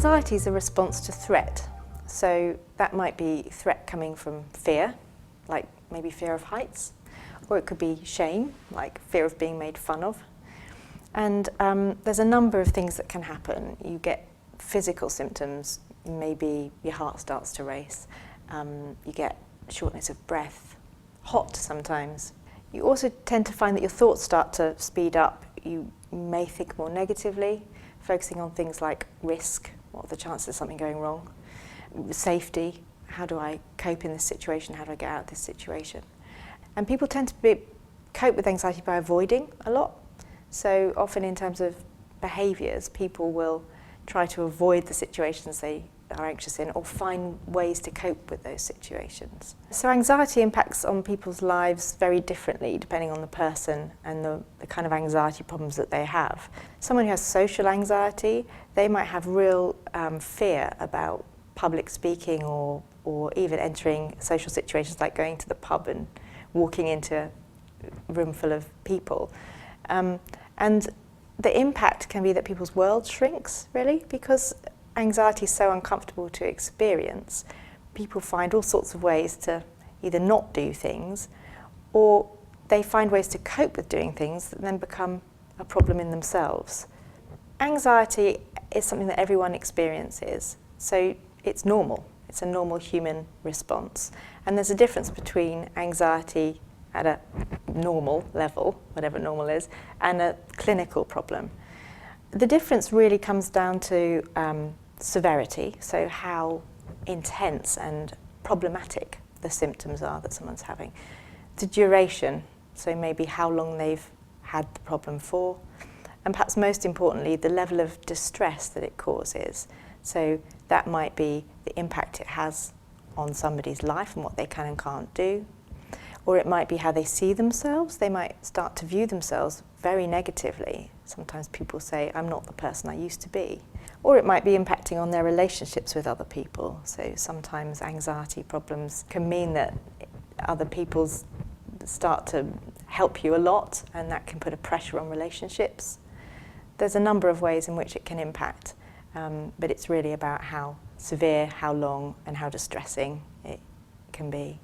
Anxiety is a response to threat. So that might be threat coming from fear, like maybe fear of heights, or it could be shame, like fear of being made fun of. And there's a number of things that can happen. You get physical symptoms, maybe your heart starts to race, you get shortness of breath, hot sometimes. You also tend to find that your thoughts start to speed up. You may think more negatively, focusing on things like risk, what are the chances of something going wrong, safety, how do I cope in this situation, how do I get out of this situation. And people tend to cope with anxiety by avoiding a lot. So often in terms of behaviours, people will try to avoid the situations they are anxious in or find ways to cope with those situations. So anxiety impacts on people's lives very differently depending on the person and the kind of anxiety problems that they have. Someone who has social anxiety, they might have real fear about public speaking or even entering social situations like going to the pub and walking into a room full of people. And the impact can be that people's world shrinks, really, because anxiety is so uncomfortable to experience. People find all sorts of ways to either not do things, or they find ways to cope with doing things that then become a problem in themselves. Anxiety is something that everyone experiences, so it's normal. It's a normal human response. And there's a difference between anxiety at a normal level, whatever normal is, and a clinical problem. The difference really comes down to severity, so how intense and problematic the symptoms are that someone's having. The duration, so maybe how long they've had the problem for, and perhaps most importantly, the level of distress that it causes. So that might be the impact it has on somebody's life and what they can and can't do. Or it might be how they see themselves. They might start to view themselves very negatively. Sometimes people say, I'm not the person I used to be. Or it might be impacting on their relationships with other people. So sometimes anxiety problems can mean that other people start to help you a lot, and that can put a pressure on relationships. There's a number of ways in which it can impact, but it's really about how severe, how long, and how distressing it can be.